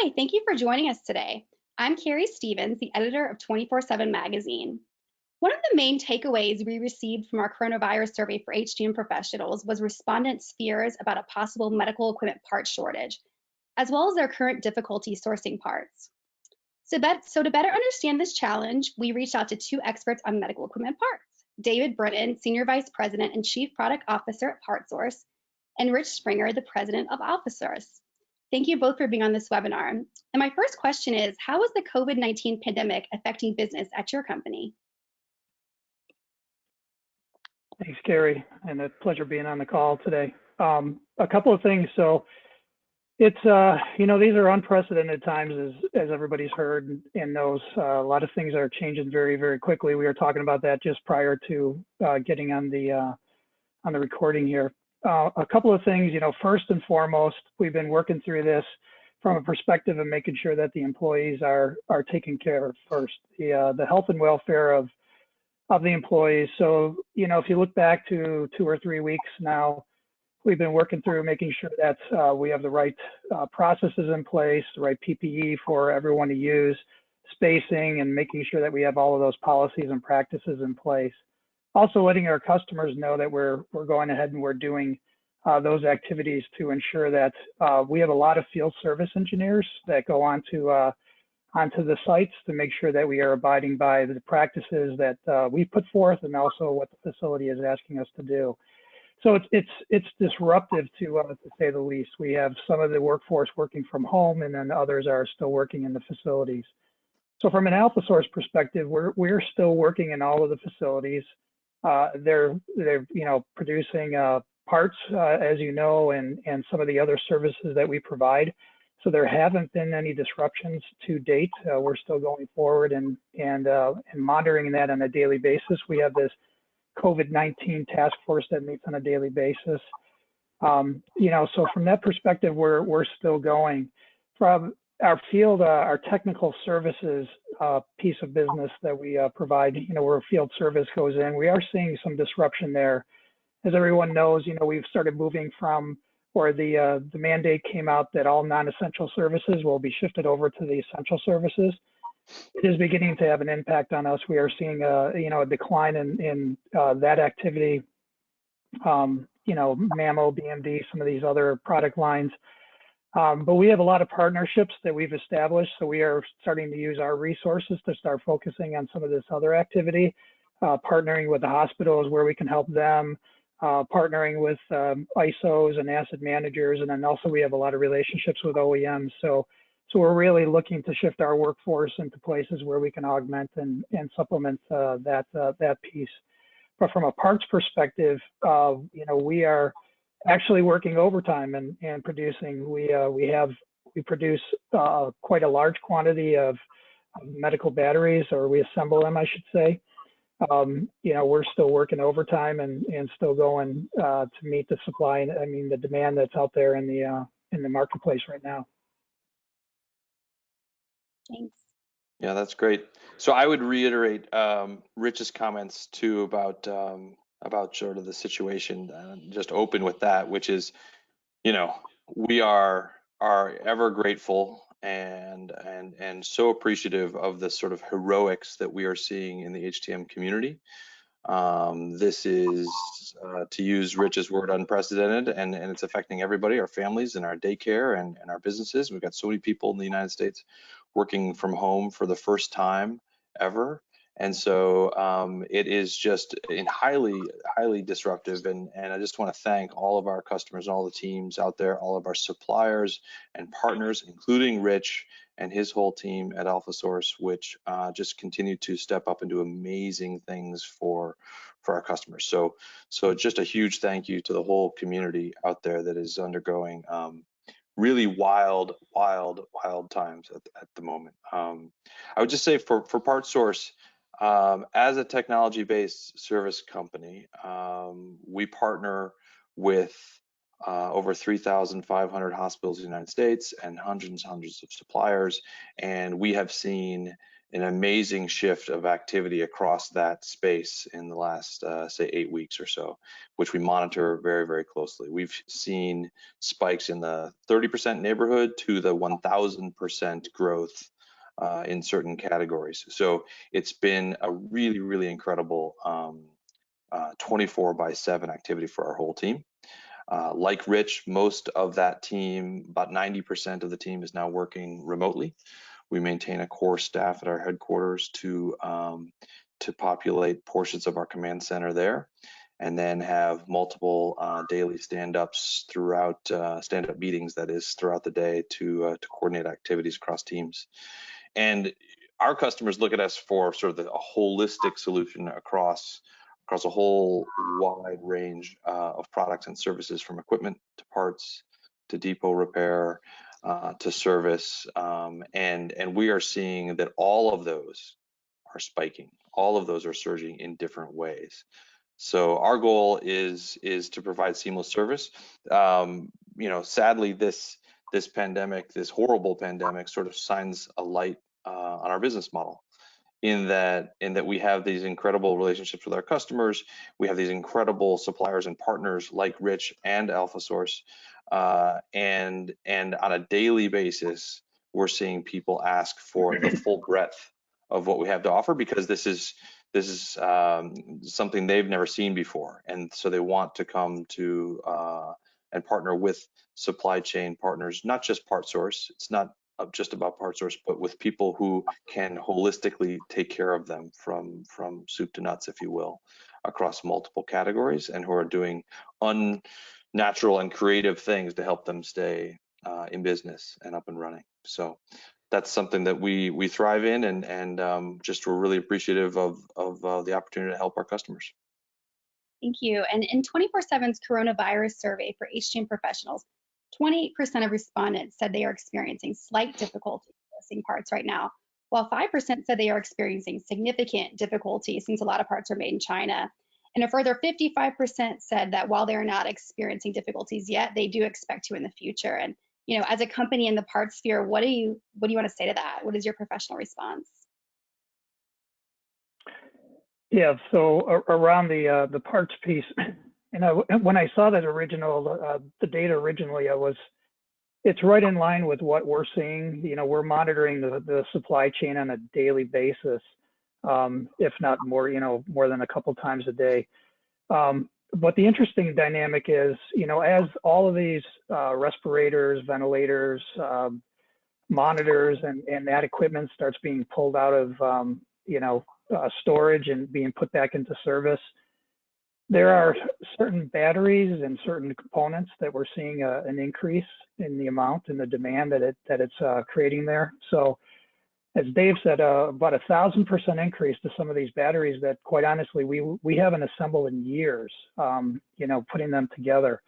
Hi, thank you for joining us today. I'm Carrie Stevens, the editor of 24/7 Magazine. One of the main takeaways we received from our coronavirus survey for HTM professionals was respondents' fears about a possible medical equipment part shortage, as well as their current difficulty sourcing parts. So to better understand this challenge, we reached out to two experts on medical equipment parts, David Brennan, Senior Vice President and Chief Product Officer at PartSource, and Rich Springer, the President of AlphaSource. Thank you both for being on this webinar. And my first question is, how is the COVID-19 pandemic affecting business at your company? Thanks, Carrie, and a pleasure being on the call today. A couple of things. So it's, these are unprecedented times, as everybody's heard and knows. A lot of things are changing very, very quickly. We were talking about that just prior to getting on the recording here. A couple of things, first and foremost, we've been working through this from a perspective of making sure that the employees are taken care of first, the health and welfare of the employees. So, if you look back to 2 or 3 weeks now, we've been working through making sure that we have the right processes in place, the right PPE for everyone to use, spacing, and making sure that we have all of those policies and practices in place. Also letting our customers know that we're going ahead and we're doing those activities to ensure that we have a lot of field service engineers that go onto the sites to make sure that we are abiding by the practices that we put forth and also what the facility is asking us to do. So it's disruptive to say the least. We have some of the workforce working from home, and then others are still working in the facilities. So from an AlphaSource perspective, we're still working in all of the facilities. They're producing parts, as you know, and some of the other services that we provide. So there haven't been any disruptions to date. We're still going forward and monitoring that on a daily basis. We have this COVID-19 task force that meets on a daily basis. So from that perspective, we're still going. From our field, our technical services piece of business that we provide, where field service goes in, we are seeing some disruption there. As everyone knows, we've started moving from where the mandate came out that all non-essential services will be shifted over to the essential services. It is beginning to have an impact on us. We are seeing a decline in that activity. Mammo, BMD, some of these other product lines. But we have a lot of partnerships that we've established, so we are starting to use our resources to start focusing on some of this other activity, partnering with the hospitals where we can help them, partnering with ISOs and asset managers, and then also we have a lot of relationships with OEMs. So we're really looking to shift our workforce into places where we can augment and supplement that piece. But from a parts perspective, we are actually working overtime and producing. We produce quite a large quantity of medical batteries, or we assemble them, I should say. We're still working overtime and still going to meet the supply. The demand that's out there in the marketplace right now. Thanks. Yeah, that's great. So I would reiterate Rich's comments too about sort of the situation. Just open with that, which is, we are ever grateful and so appreciative of the sort of heroics that we are seeing in the HTM community. This is, to use Rich's word, unprecedented, and it's affecting everybody, our families and our daycare and our businesses. We've got so many people in the United States working from home for the first time ever. And so it is just highly disruptive. And I just want to thank all of our customers, all the teams out there, all of our suppliers and partners, including Rich and his whole team at AlphaSource, which just continue to step up and do amazing things for our customers. So just a huge thank you to the whole community out there that is undergoing really wild times at the moment. I would just say for PartSource, as a technology-based service company, we partner with over 3,500 hospitals in the United States and hundreds of suppliers, and we have seen an amazing shift of activity across that space in the last, say, 8 weeks or so, which we monitor very, very closely. We've seen spikes in the 30% neighborhood to the 1,000% growth in certain categories. So it's been a really, really incredible 24/7 activity for our whole team. Like Rich, most of that team, about 90% of the team, is now working remotely. We maintain a core staff at our headquarters to populate portions of our command center there, and then have multiple daily stand-ups throughout stand-up meetings, that is, throughout the day to coordinate activities across teams. And our customers look at us for sort of a holistic solution across a whole wide range of products and services, from equipment to parts to depot repair to service, and we are seeing that all of those are spiking. All of those are surging in different ways. So our goal is to provide seamless service. Sadly, this pandemic, this horrible pandemic, sort of shines a light on our business model, in that we have these incredible relationships with our customers. We have these incredible suppliers and partners like Rich and AlphaSource, and on a daily basis, we're seeing people ask for the full breadth of what we have to offer, because this is something they've never seen before, and so they want to come to and partner with supply chain partners, not just PartSource. It's not just about PartSource, but with people who can holistically take care of them from soup to nuts, if you will, across multiple categories, and who are doing unnatural and creative things to help them stay in business and up and running. So that's something that we thrive in, and just we're really appreciative of the opportunity to help our customers. Thank you. And in 24/7's coronavirus survey for HTM professionals, 28% of respondents said they are experiencing slight difficulty sourcing parts right now, while 5% said they are experiencing significant difficulty, since a lot of parts are made in China. And a further 55% said that while they're not experiencing difficulties yet, they do expect to in the future. And as a company in the parts sphere, what do you want to say to that? What is your professional response? Yeah, so around the parts piece, and when I saw that the data originally, it's right in line with what we're seeing. We're monitoring the supply chain on a daily basis, if not more, more than a couple times a day. But the interesting dynamic is, as all of these respirators, ventilators, monitors, and that equipment starts being pulled out of, storage and being put back into service, there are certain batteries and certain components that we're seeing an increase in the amount and the demand that it's creating there. So, as Dave said, about 1,000% increase to some of these batteries that, quite honestly, we haven't assembled in years. Putting them together.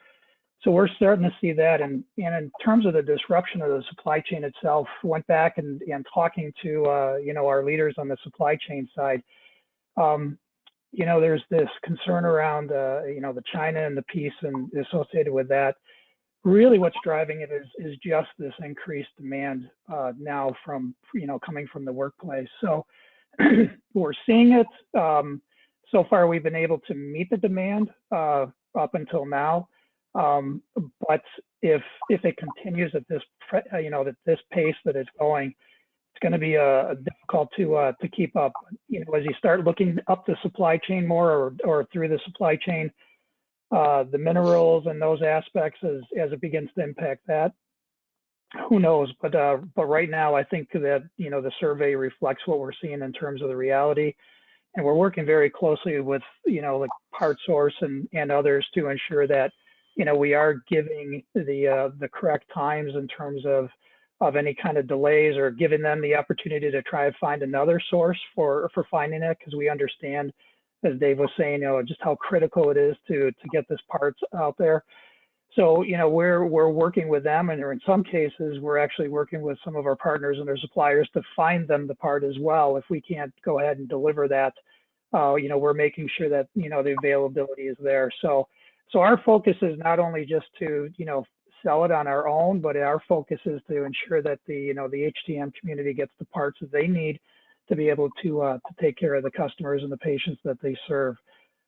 So we're starting to see that, and in terms of the disruption of the supply chain itself, went back and talking to our leaders on the supply chain side. There's this concern around the China and the piece and associated with that. Really, what's driving it is just this increased demand now from coming from the workplace. So we're seeing it. So far, we've been able to meet the demand up until now. But if it continues at this this pace that it's going, it's going to be difficult to keep up. As you start looking up the supply chain more, or through the supply chain, the minerals and those aspects, as it begins to impact that, who knows? But right now, I think that the survey reflects what we're seeing in terms of the reality, and we're working very closely with like PartSource and others to ensure that we are giving the correct times in terms of any kind of delays, or giving them the opportunity to try and find another source for finding it, because we understand, as Dave was saying, just how critical it is to get this parts out there. So we're working with them, and in some cases we're actually working with some of our partners and their suppliers to find them the part as well. If we can't go ahead and deliver that, we're making sure that the availability is there. So our focus is not only just to sell it on our own, but our focus is to ensure that the HTM community gets the parts that they need to be able to take care of the customers and the patients that they serve.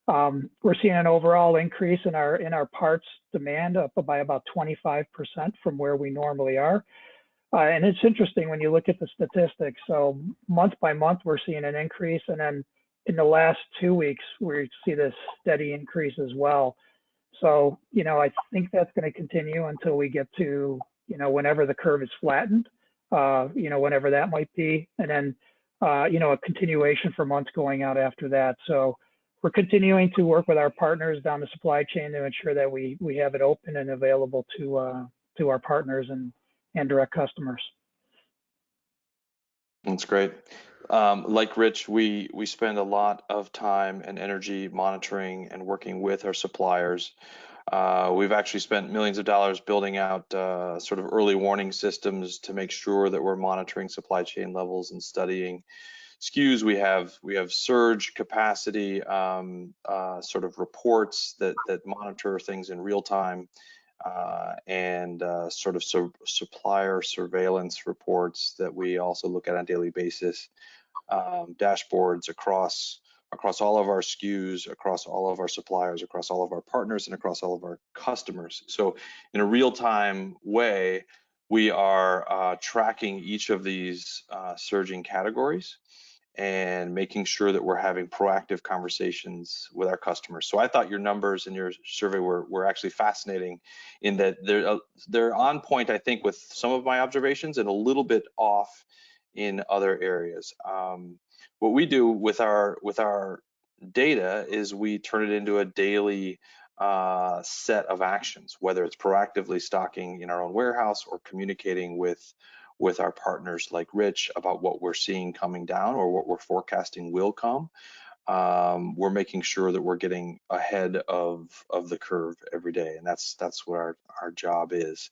We're seeing an overall increase in our parts demand up by about 25% from where we normally are. And it's interesting when you look at the statistics. So month by month, we're seeing an increase. And then in the last 2 weeks, we see this steady increase as well. So, I think that's going to continue until we get to, whenever the curve is flattened, whenever that might be. And then, a continuation for months going out after that. So we're continuing to work with our partners down the supply chain to ensure that we have it open and available to our partners and direct customers. That's great. Like Rich, we spend a lot of time and energy monitoring and working with our suppliers. We've actually spent millions of dollars building out sort of early warning systems to make sure that we're monitoring supply chain levels and studying SKUs. We have surge capacity sort of reports that monitor things in real time. And sort of supplier surveillance reports that we also look at on a daily basis, dashboards across all of our SKUs, across all of our suppliers, across all of our partners, and across all of our customers. So in a real-time way, we are tracking each of these surging categories and making sure that we're having proactive conversations with our customers. So I thought your numbers in your survey were actually fascinating in that they're on point, I think, with some of my observations and a little bit off in other areas. What we do with our data is we turn it into a daily set of actions, whether it's proactively stocking in our own warehouse or communicating with our partners like Rich about what we're seeing coming down or what we're forecasting will come. We're making sure that we're getting ahead of the curve every day, and that's what our job is.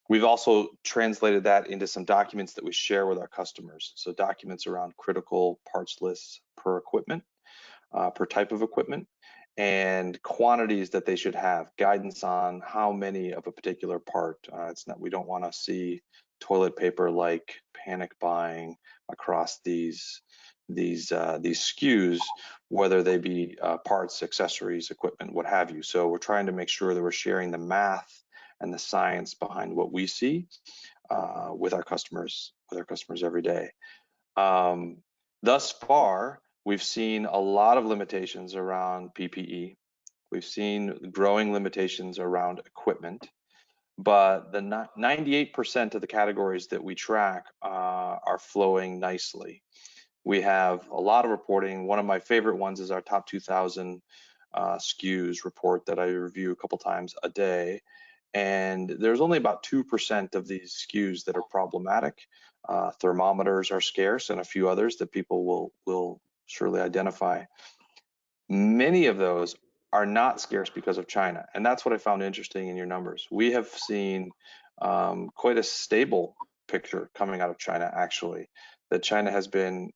We've also translated that into some documents that we share with our customers. So documents around critical parts lists per equipment, per type of equipment, and quantities that they should have, guidance on how many of a particular part. We don't want to see toilet paper like panic buying across these SKUs, whether they be parts, accessories, equipment, what have you. So we're trying to make sure that we're sharing the math and the science behind what we see with our customers every day. Thus far, we've seen a lot of limitations around PPE. We've seen growing limitations around equipment. But the 98% of the categories that we track are flowing nicely. We have a lot of reporting. One of my favorite ones is our top 2,000 SKUs report that I review a couple times a day. And there's only about 2% of these SKUs that are problematic. Thermometers are scarce and a few others that people will surely identify. Many of those are not scarce because of China. And that's what I found interesting in your numbers. We have seen quite a stable picture coming out of China, actually, that China has been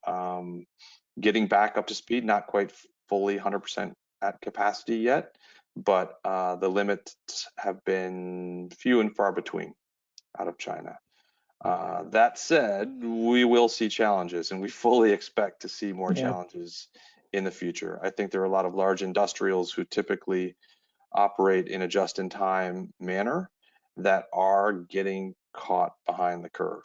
getting back up to speed, not quite fully 100% at capacity yet, but the limits have been few and far between out of China. That said, we will see challenges, and we fully expect to see more challenges in the future. I think there are a lot of large industrials who typically operate in a just-in-time manner that are getting caught behind the curve.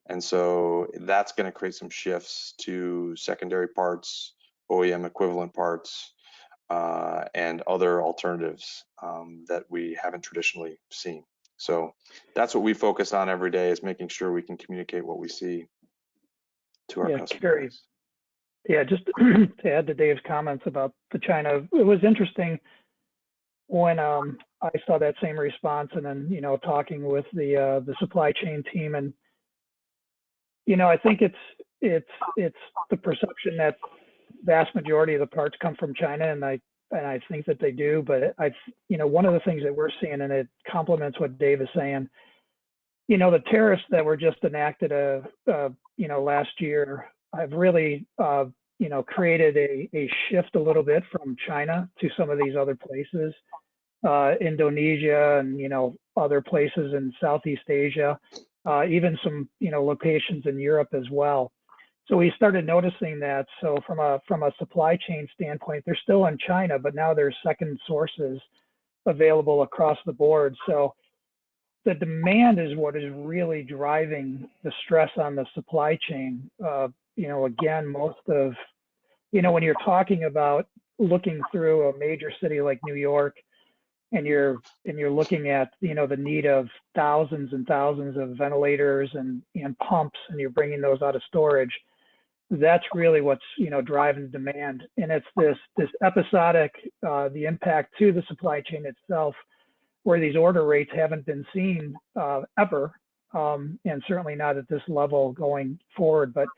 And so that's going to create some shifts to secondary parts, OEM equivalent parts, and other alternatives that we haven't traditionally seen. So that's what we focus on every day, is making sure we can communicate what we see to our customers. Yeah, just to add to Dave's comments about the China, it was interesting when I saw that same response, and then talking with the supply chain team, and I think it's the perception that vast majority of the parts come from China, and I think that they do, but one of the things that we're seeing, and it complements what Dave is saying, the tariffs that were just enacted last year have really created a shift a little bit from China to some of these other places, Indonesia and other places in Southeast Asia, even some locations in Europe as well. So we started noticing that. So from a supply chain standpoint, they're still in China, but now there's second sources available across the board. So the demand is what is really driving the stress on the supply chain. Again, most of, when you're talking about looking through a major city like New York, and you're looking at, the need of thousands and thousands of ventilators and pumps, and you're bringing those out of storage, that's really what's, driving demand. And it's this episodic, the impact to the supply chain itself, where these order rates haven't been seen ever, and certainly not at this level going forward. But,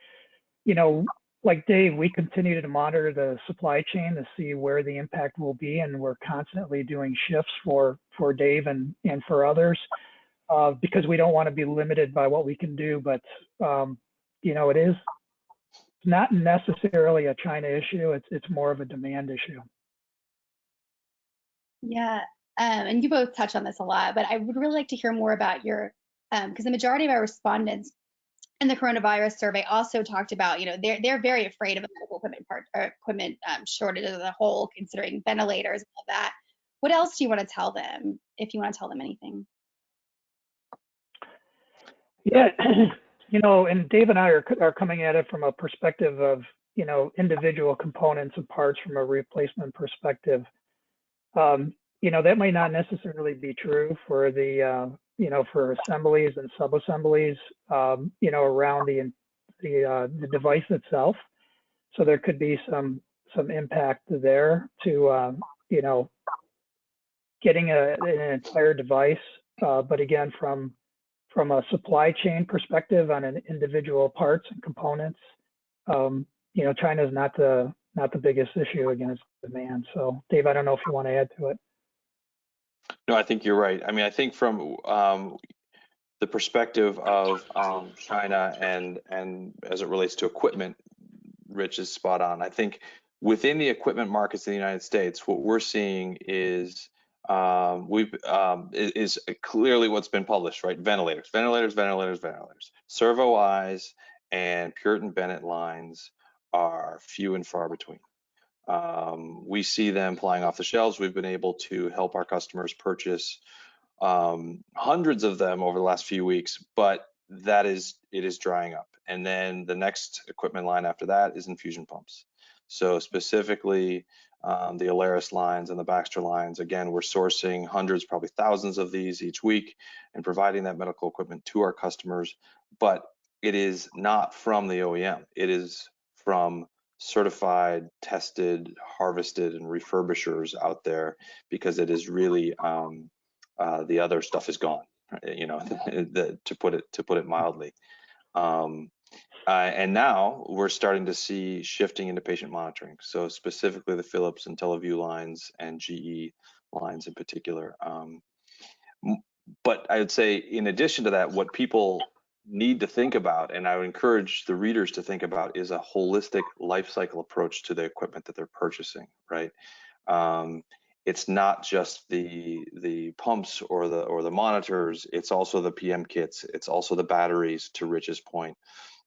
like Dave, we continue to monitor the supply chain to see where the impact will be, and we're constantly doing shifts for Dave and for others, because we don't want to be limited by what we can do. But, it is not necessarily a China issue. It's more of a demand issue. Yeah, and you both touch on this a lot, but I would really like to hear more about your, because the majority of our respondents in the coronavirus survey also talked about, they're very afraid of a medical equipment shortage as a whole, considering ventilators and all that. What else do you want to tell them, if you want to tell them anything? Yeah, and Dave and I are coming at it from a perspective of, individual components and parts from a replacement perspective. That might not necessarily be true for the, for assemblies and sub-assemblies, around the device itself. So there could be some impact there to, getting an entire device. But again, from a supply chain perspective on an individual parts and components, China is not the biggest issue against demand. So Dave, I don't know if you want to add to it. No, I think you're right. I mean, I think from the perspective of China and as it relates to equipment, Rich is spot on. I think within the equipment markets in the United States, what we're seeing is is clearly what's been published, right? Ventilators. Servo eyes and Puritan Bennett lines are few and far between. We see them flying off the shelves. We've been able to help our customers purchase hundreds of them over the last few weeks, but it is drying up. And then the next equipment line after that is infusion pumps. So specifically the Alaris lines and the Baxter lines, again, we're sourcing hundreds, probably thousands of these each week and providing that medical equipment to our customers. But it is not from the OEM. It is from certified, tested, harvested, and refurbishers out there, because it is really the other stuff is gone, to put it mildly. And now we're starting to see shifting into patient monitoring. So specifically the Philips and TeleVue lines and GE lines in particular. But I would say, in addition to that, what people need to think about, and I would encourage the readers to think about, is a holistic life cycle approach to the equipment that they're purchasing, right? It's not just the pumps or the monitors, it's also the PM kits, it's also the batteries, to Rich's point.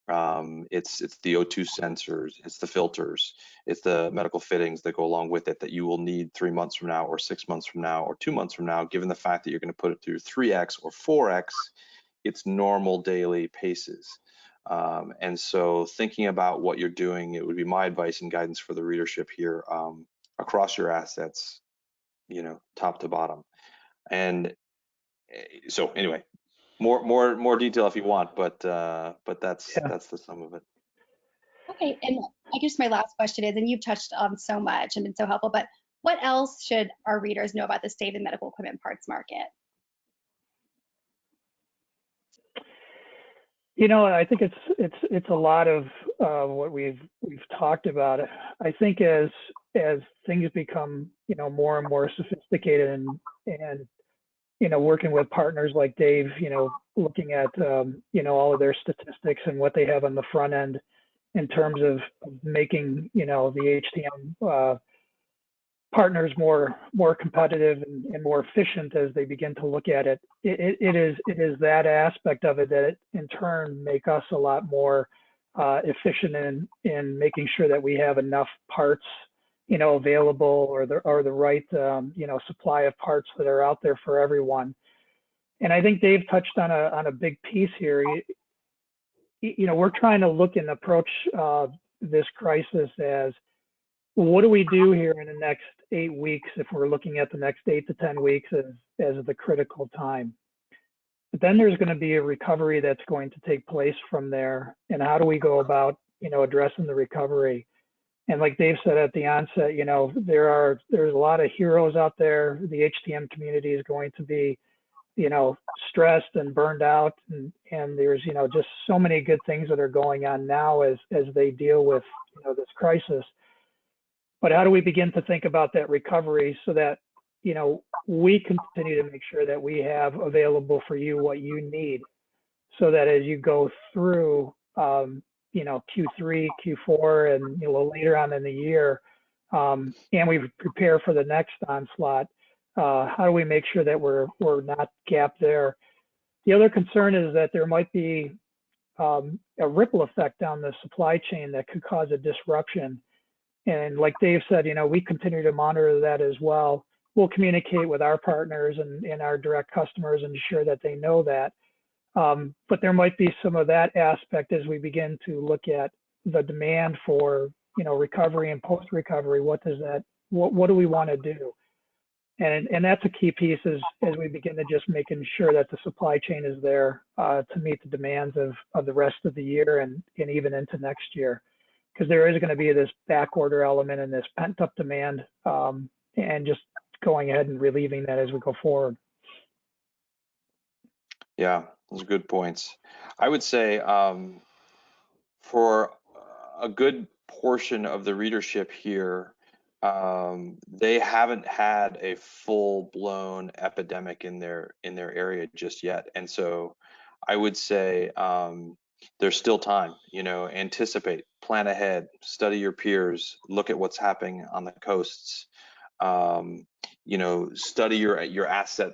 It's the O2 sensors, it's the filters, it's the medical fittings that go along with it that you will need 3 months from now, or 6 months from now, or 2 months from now, given the fact that you're going to put it through 3x or 4x its normal daily paces. And so thinking about what you're doing, it would be my advice and guidance for the readership here, across your assets, top to bottom. And so anyway, more detail if you want, but that's the sum of it. Okay, and I guess my last question is, and you've touched on so much and been so helpful, but what else should our readers know about the state of the medical equipment parts market? I think it's a lot of what we've talked about. I think as things become more and more sophisticated, and working with partners like Dave, looking at all of their statistics and what they have on the front end in terms of making the HTM partners more competitive and more efficient as they begin to look at it. It is that aspect of it that in turn make us a lot more efficient in making sure that we have enough parts, available, or the right, supply of parts that are out there for everyone. And I think Dave touched on a big piece here. We're trying to look and approach this crisis as, what do we do here in the next 8 weeks if we're looking at the next 8 to 10 weeks as the critical time? But then there's going to be a recovery that's going to take place from there. And how do we go about, addressing the recovery? And like Dave said at the onset, there's a lot of heroes out there. The HTM community is going to be, stressed and burned out. And there's, just so many good things that are going on now as they deal with, this crisis. But how do we begin to think about that recovery so that, we continue to make sure that we have available for you what you need, so that as you go through, Q3, Q4, and later on in the year, and we prepare for the next onslaught, how do we make sure that we're not gapped there? The other concern is that there might be a ripple effect down the supply chain that could cause a disruption. And like Dave said, we continue to monitor that as well. We'll communicate with our partners and our direct customers and ensure that they know that. But there might be some of that aspect as we begin to look at the demand for, recovery and post-recovery. What do we want to do? And that's a key piece as we begin to just making sure that the supply chain is there to meet the demands of the rest of the year and even into next year. Because there is going to be this back order element and this pent up demand, and just going ahead and relieving that as we go forward. Yeah, those are good points. I would say for a good portion of the readership here, they haven't had a full-blown epidemic in their area just yet, and so I would say there's still time. Anticipate, plan ahead, study your peers, look at what's happening on the coasts. Study your asset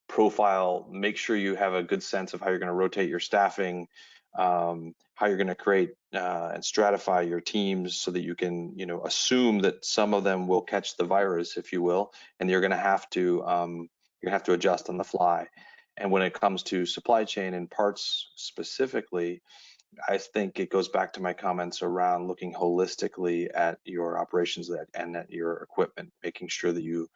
profile, make sure you have a good sense of how you're going to rotate your staffing, how you're going to create and stratify your teams so that you can, assume that some of them will catch the virus, if you will, and you're going to have to adjust on the fly. And when it comes to supply chain and parts specifically, I think it goes back to my comments around looking holistically at your operations and at your equipment, making sure that you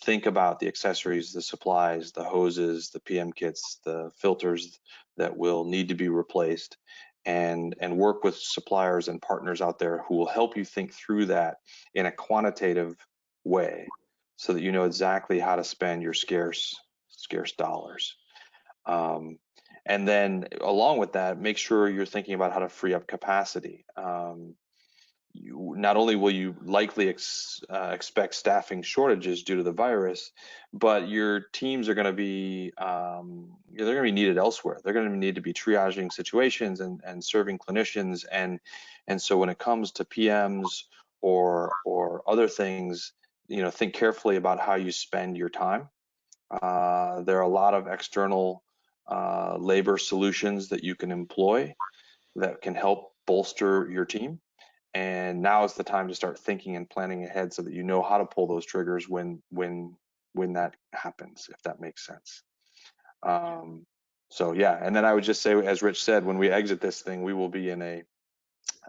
think about the accessories, the supplies, the hoses, the PM kits, the filters that will need to be replaced, and work with suppliers and partners out there who will help you think through that in a quantitative way so that you know exactly how to spend your scarce dollars. And then along with that, make sure you're thinking about how to free up capacity. Not only will you likely expect staffing shortages due to the virus, but your teams are going to be they're going to be needed elsewhere. They're going to need to be triaging situations and serving clinicians, and so when it comes to PMs or other things, think carefully about how you spend your time. There are a lot of external labor solutions that you can employ that can help bolster your team. And now is the time to start thinking and planning ahead so that you know how to pull those triggers when that happens, if that makes sense. So yeah, and then I would just say, as Rich said, when we exit this thing, we will be in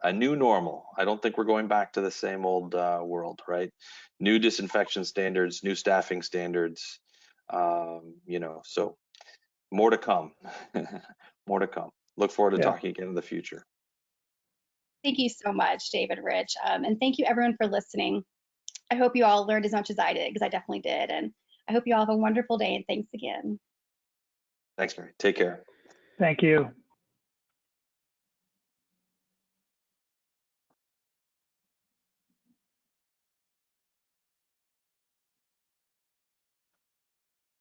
a new normal. I don't think we're going back to the same old world, right? New disinfection standards, new staffing standards, so more to come. More to come. Look forward to talking again in the future. Thank you so much, David, Rich, and thank you everyone for listening. I hope you all learned as much as I did, because I definitely did, and I hope you all have a wonderful day, and thanks again. Thanks, Mary. Take care. Thank you.